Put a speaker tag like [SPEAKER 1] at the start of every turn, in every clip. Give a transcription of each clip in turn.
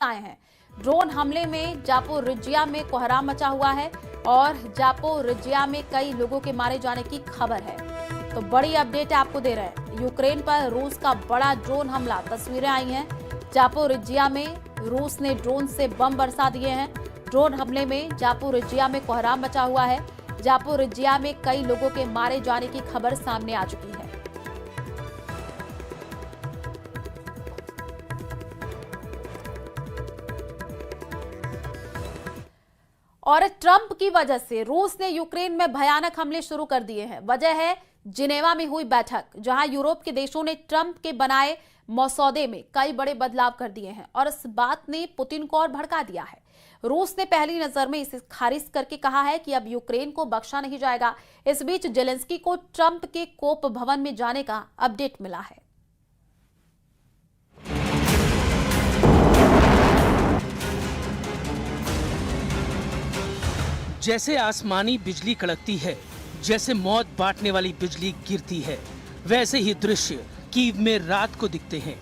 [SPEAKER 1] आए हैं। ड्रोन हमले में जापोरिजिया में कोहराम मचा हुआ है और जापोरिजिया में कई लोगों के मारे जाने की खबर है। तो बड़ी अपडेट आपको दे रहे हैं। यूक्रेन पर रूस का बड़ा ड्रोन हमला, तस्वीरें आई हैं। जापोरिजिया में रूस ने ड्रोन से बम बरसा दिए हैं। ड्रोन हमले में जापोरिजिया में कोहराम मचा हुआ है। जापोरिजिया में कई लोगों के मारे जाने की खबर सामने आ चुकी है। और ट्रंप की वजह से रूस ने यूक्रेन में भयानक हमले शुरू कर दिए हैं। वजह है जिनेवा में हुई बैठक, जहां यूरोप के देशों ने ट्रंप के बनाए मसौदे में कई बड़े बदलाव कर दिए हैं और इस बात ने पुतिन को और भड़का दिया है। रूस ने पहली नजर में इसे खारिज करके कहा है कि अब यूक्रेन को बख्शा नहीं जाएगा। इस बीच जेलेंस्की को ट्रंप के कोप भवन में जाने का अपडेट मिला है।
[SPEAKER 2] जैसे आसमानी बिजली कड़कती है, जैसे मौत बांटने वाली बिजली गिरती है, वैसे ही दृश्य कीव में रात को दिखते हैं।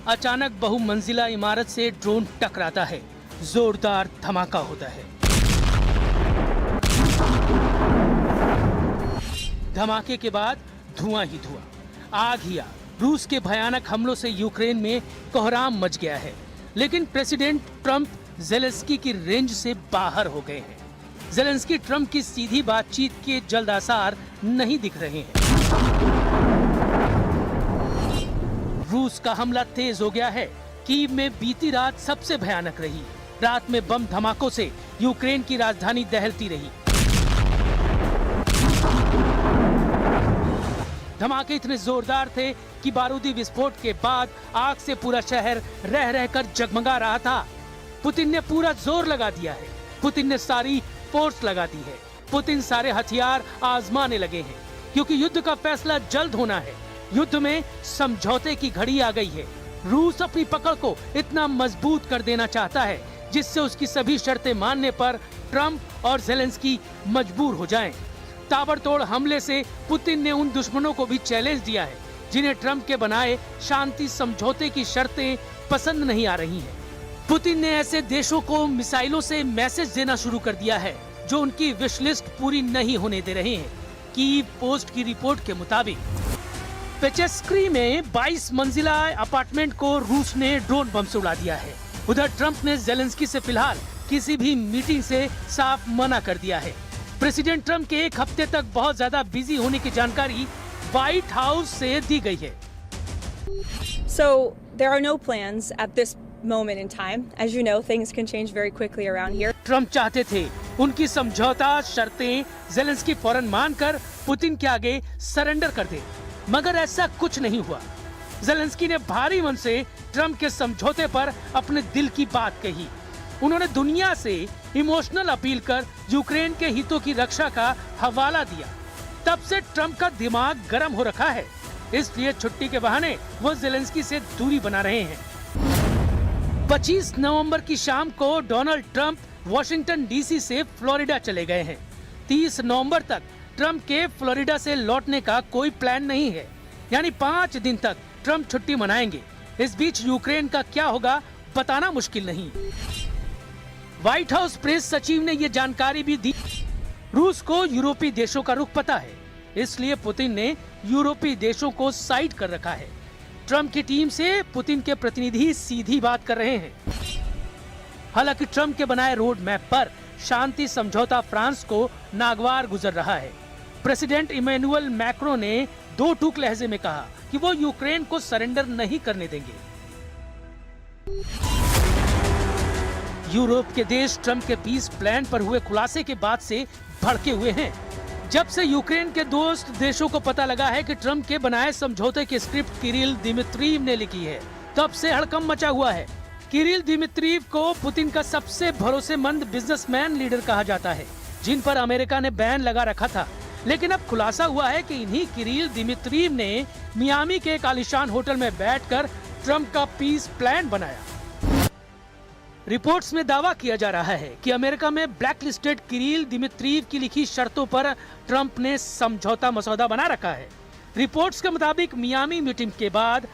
[SPEAKER 2] अचानक बहुमंजिला इमारत से ड्रोन टकराता है, जोरदार धमाका होता है। धमाके के बाद धुआं ही धुआं, आग ही आग। रूस के भयानक हमलों से यूक्रेन में कोहराम मच गया है, लेकिन प्रेसिडेंट ट्रंप जेलेंस्की की रेंज से बाहर हो गए हैं। जेलेंस्की ट्रंप की सीधी बातचीत के जल्द आसार नहीं दिख रहे हैं। रूस का हमला तेज हो गया है। कीव में बीती रात सबसे भयानक रही। रात में बम धमाकों से यूक्रेन की राजधानी दहलती रही। धमाके इतने जोरदार थे कि बारूदी विस्फोट के बाद आग से पूरा शहर रह रहकर जगमगा रहा था। पुतिन ने पूरा जोर लगा दिया है। पुतिन ने सारी फोर्स लगा दी है। पुतिन सारे हथियार आजमाने लगे हैं, क्योंकि युद्ध का फैसला जल्द होना है। युद्ध में समझौते की घड़ी आ गई है। रूस अपनी पकड़ को इतना मजबूत कर देना चाहता है जिससे उसकी सभी शर्तें मानने पर ट्रंप और जेलेंस्की मजबूर हो जाएं। ताबड़तोड़ हमले से पुतिन ने उन दुश्मनों को भी चैलेंज दिया है जिन्हें ट्रंप के बनाए शांति समझौते की शर्तें पसंद नहीं आ रही हैं। पुतिन ने ऐसे देशों को मिसाइलों से मैसेज देना शुरू कर दिया है जो उनकी विश लिस्ट पूरी नहीं होने दे रहे हैं। कीव पोस्ट की रिपोर्ट के मुताबिक पेचेस्क्री में 22 मंजिला अपार्टमेंट को रूस ने ड्रोन बम से उड़ा दिया है। उधर ट्रंप ने जेलेंस्की से फिलहाल किसी भी मीटिंग से साफ मना कर दिया है। प्रेसिडेंट ट्रंप के एक हफ्ते तक बहुत ज्यादा बिजी होने की जानकारी व्हाइट हाउस से दी गई है।
[SPEAKER 3] So there are no plans at this moment in time. As you know, things can change very quickly around here.
[SPEAKER 2] Trump चाहते थे उनकी समझौता शर्तें जेलेंस्की फौरन मानकर पुतिन के आगे सरेंडर कर दे, मगर ऐसा कुछ नहीं हुआ। जेलेंस्की ने भारी मन से ट्रंप के समझौते पर अपने दिल की बात कही। उन्होंने दुनिया से इमोशनल अपील कर यूक्रेन के हितों की रक्षा का हवाला दिया। तब से ट्रंप का दिमाग गर्म हो रखा है, इसलिए छुट्टी के बहाने वो जेलेंस्की से दूरी बना रहे हैं। 25 नवंबर की शाम को डोनाल्ड ट्रंप वॉशिंगटन डीसी से फ्लोरिडा चले गए हैं। 30 नवंबर तक ट्रंप के फ्लोरिडा से लौटने का कोई प्लान नहीं है, यानी 5 दिन तक ट्रंप छुट्टी मनाएंगे। इस बीच यूक्रेन का क्या होगा बताना मुश्किल नहीं। व्हाइट हाउस प्रेस सचिव ने ये जानकारी भी दी। रूस को यूरोपीय देशों का रुख पता है, इसलिए पुतिन ने यूरोपीय देशों को साइड कर रखा है। ट्रंप की टीम से पुतिन के प्रतिनिधि सीधी बात कर रहे हैं। हालांकि ट्रंप के बनाए रोड मैप पर शांति समझौता फ्रांस को नागवार गुजर रहा है। प्रेसिडेंट इमैनुअल मैक्रो ने दो टूक लहजे में कहा कि वो यूक्रेन को सरेंडर नहीं करने देंगे। यूरोप के देश ट्रंप के पीस प्लान पर हुए खुलासे के बाद से भड़के हुए हैं। जब से यूक्रेन के दोस्त देशों को पता लगा है कि ट्रंप के बनाए समझौते की स्क्रिप्ट किरिल दिमित्रीव ने लिखी है, तब से हड़कंप मचा हुआ है। किरिल दिमित्रीव को पुतिन का सबसे भरोसेमंद बिजनेसमैन लीडर कहा जाता है, जिन पर अमेरिका ने बैन लगा रखा था। लेकिन अब खुलासा हुआ है कि इन्हीं किरिल दिमित्रीव ने मियामी के एक आलीशान होटल में बैठकर ट्रंप का पीस प्लान बनाया। रिपोर्ट्स में दावा किया जा रहा है कि अमेरिका में ब्लैकलिस्टेड किरिल दिमित्रीव की लिखी शर्तों पर ट्रंप ने समझौता मसौदा बना रखा है। रिपोर्ट्स के मुताबिक मियामी मीटिंग के बाद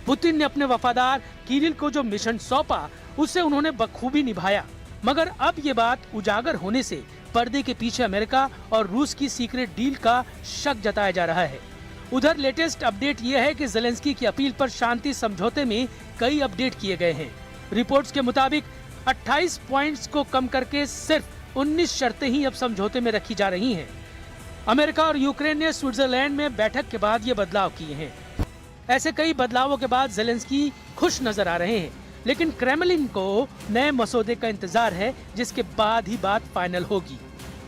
[SPEAKER 2] पुतिन ने अपने वफादार किरिल को जो मिशन सौंपा उसे उन्होंने बखूबी निभाया, मगर अब ये बात उजागर होने से पर्दे के पीछे अमेरिका और रूस की सीक्रेट डील का शक जताया जा रहा है। उधर लेटेस्ट अपडेट ये है कि ज़ेलेंस्की की अपील पर शांति समझौते में कई अपडेट किए गए हैं। रिपोर्ट्स के मुताबिक 28 पॉइंट्स को कम करके सिर्फ 19 शर्तें ही अब समझौते में रखी जा रही हैं। अमेरिका और यूक्रेन ने स्विट्जरलैंड में बैठक के बाद ये बदलाव किए हैं। ऐसे कई बदलावों के बाद ज़ेलेंस्की खुश नजर आ रहे हैं, लेकिन क्रेमलिन को नए मसौदे का इंतजार है, जिसके बाद ही बात फाइनल होगी।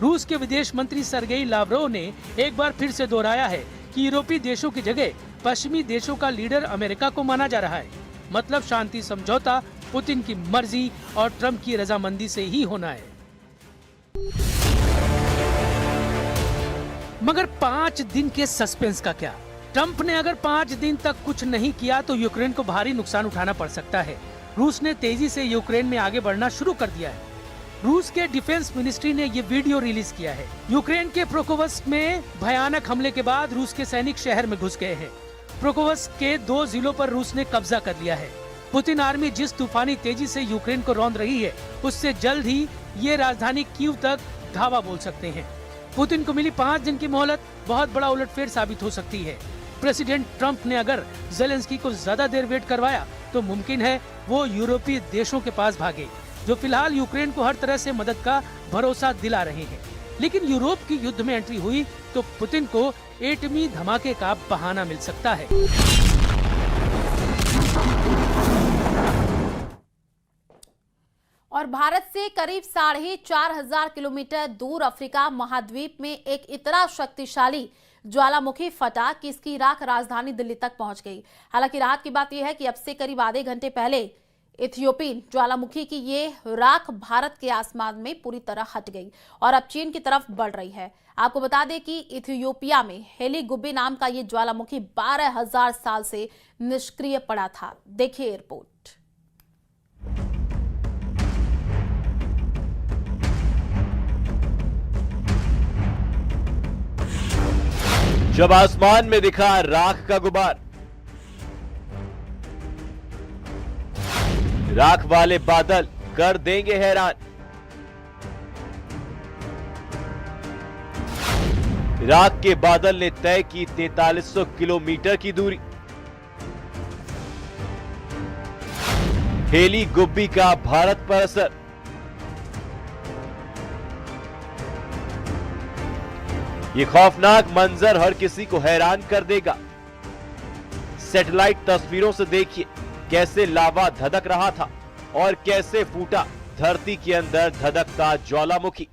[SPEAKER 2] रूस के विदेश मंत्री सर्गेई लावरोव ने एक बार फिर से दोहराया है कि यूरोपीय देशों की जगह पश्चिमी देशों का लीडर अमेरिका को माना जा रहा है। मतलब शांति समझौता पुतिन की मर्जी और ट्रंप की रजामंदी से ही होना है। मगर 5 दिन के सस्पेंस का क्या? ट्रंप ने अगर 5 दिन तक कुछ नहीं किया तो यूक्रेन को भारी नुकसान उठाना पड़ सकता है। रूस ने तेजी से यूक्रेन में आगे बढ़ना शुरू कर दिया है। रूस के डिफेंस मिनिस्ट्री ने ये वीडियो रिलीज किया है। यूक्रेन के प्रोकोवस्क में भयानक हमले के बाद रूस के सैनिक शहर में घुस गए हैं। प्रोकोवस्क के 2 जिलों पर रूस ने कब्जा कर लिया है। पुतिन आर्मी जिस तूफानी तेजी से यूक्रेन को रौंद रही है, उससे जल्द ही ये राजधानी कीव तक धावा बोल सकते हैं। पुतिन को मिली 5 दिन की मोहलत बहुत बड़ा उलटफेर साबित हो सकती है। प्रेसिडेंट ट्रंप ने अगर ज़ेलेंस्की को ज्यादा देर वेट करवाया तो मुमकिन है वो यूरोपीय देशों के पास भागे, जो फिलहाल यूक्रेन को हर तरह से मदद का भरोसा दिला रहे हैं। लेकिन यूरोप की युद्ध में एंट्री हुई तो पुतिन को एटमी धमाके का बहाना मिल सकता है।
[SPEAKER 1] और भारत से करीब 4,500 किलोमीटर दूर अफ्रीका महाद्वीप में एक इतना शक्तिशाली ज्वालामुखी फटा कि इसकी राख राजधानी दिल्ली तक पहुंच गई। हालांकि राहत की बात यह है कि अब से करीब आधे घंटे पहले इथियोपियन ज्वालामुखी की ये राख भारत के आसमान में पूरी तरह हट गई और अब चीन की तरफ बढ़ रही है। आपको बता दें कि इथियोपिया में हेली गुब्बी नाम का ये ज्वालामुखी 12,000 साल से निष्क्रिय पड़ा था। देखिए रिपोर्ट।
[SPEAKER 4] जब आसमान में दिखा राख का गुबार, राख वाले बादल कर देंगे हैरान। राख के बादल ने तय की 4300 किलोमीटर की दूरी। हेली गुब्बी का भारत पर असर। ये खौफनाक मंजर हर किसी को हैरान कर देगा। सैटेलाइट तस्वीरों से देखिए कैसे लावा धधक रहा था और कैसे फूटा धरती के अंदर धधकता ज्वालामुखी।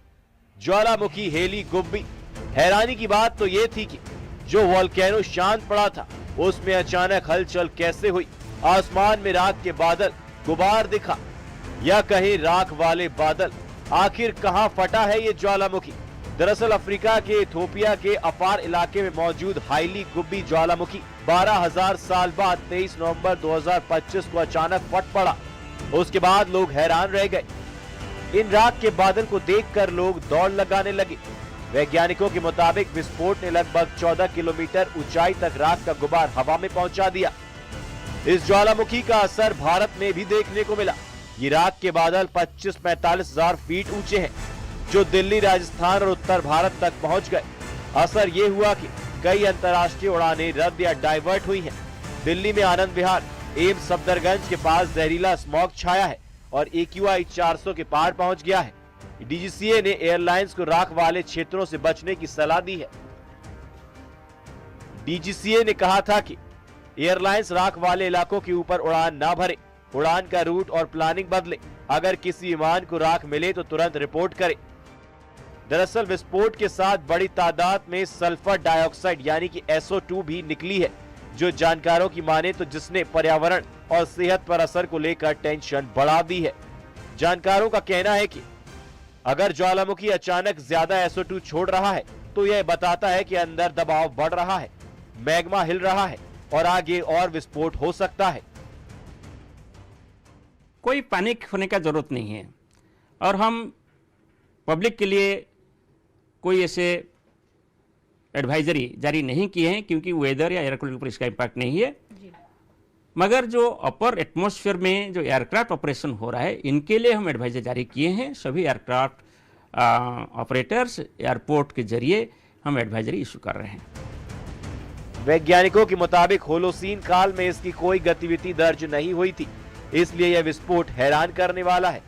[SPEAKER 4] ज्वालामुखी हेली गुब्बी। हैरानी की बात तो यह थी कि जो वोल्केनो शांत पड़ा था उसमें अचानक हलचल कैसे हुई। आसमान में राख के बादल, गुबार दिखा या कहीं राख वाले बादल। आखिर कहां फटा है ये ज्वालामुखी? दरअसल अफ्रीका के इथियोपिया के अफार इलाके में मौजूद हेली गुब्बी ज्वालामुखी 12,000 साल बाद 23 नवंबर 2025 को अचानक फट पड़ा। उसके बाद लोग हैरान रह गए। इन राख के बादल को देखकर लोग दौड़ लगाने लगे। वैज्ञानिकों के मुताबिक विस्फोट ने लगभग 14 किलोमीटर ऊंचाई तक राख का गुबार हवा में पहुंचा दिया। इस ज्वालामुखी का असर भारत में भी देखने को मिला। ये राख के बादल 25-45 हजार फीट ऊंचे हैं, जो दिल्ली, राजस्थान और उत्तर भारत तक पहुंच गए। असर ये हुआ कि कई अंतर्राष्ट्रीय उड़ानें रद्द या डाइवर्ट हुई हैं। दिल्ली में आनंद विहार, एम्स सफदरगंज के पास जहरीला स्मॉग छाया है और AQI 400 के पार पहुंच गया है। DGCA ने एयरलाइंस को राख वाले क्षेत्रों से बचने की सलाह दी है। DGCA ने कहा था कि एयरलाइंस राख वाले इलाकों के ऊपर उड़ान ना भरे, उड़ान का रूट और प्लानिंग बदले। अगर किसी विमान को राख मिले तो तुरंत रिपोर्ट करे। दरअसल विस्फोट के साथ बड़ी तादाद में सल्फर डाइऑक्साइड यानी कि SO2 भी निकली है, जो जानकारों की माने तो जिसने पर्यावरण और सेहत पर असर को लेकर टेंशन बढ़ा दी है। जानकारों का कहना है कि अगर ज्वालामुखी अचानक ज्यादा SO2 छोड़ रहा है तो यह बताता है कि अंदर दबाव बढ़ रहा है, मैग्मा हिल रहा है और आगे और विस्फोट हो सकता है।
[SPEAKER 5] कोई पैनिक होने का जरूरत नहीं है और हम पब्लिक के लिए कोई ऐसे एडवाइजरी जारी नहीं किए हैं, क्योंकि वेदर या एयर क्वालिटी पर इसका इम्पैक्ट नहीं है। मगर जो अपर एटमॉस्फेयर में जो एयरक्राफ्ट ऑपरेशन हो रहा है, इनके लिए हम एडवाइजर जारी किए हैं। सभी एयरक्राफ्ट ऑपरेटर्स एयरपोर्ट के जरिए हम एडवाइजरी इशू कर रहे हैं।
[SPEAKER 4] वैज्ञानिकों के मुताबिक होलोसीन काल में इसकी कोई गतिविधि दर्ज नहीं हुई थी, इसलिए यह विस्फोट हैरान करने वाला है।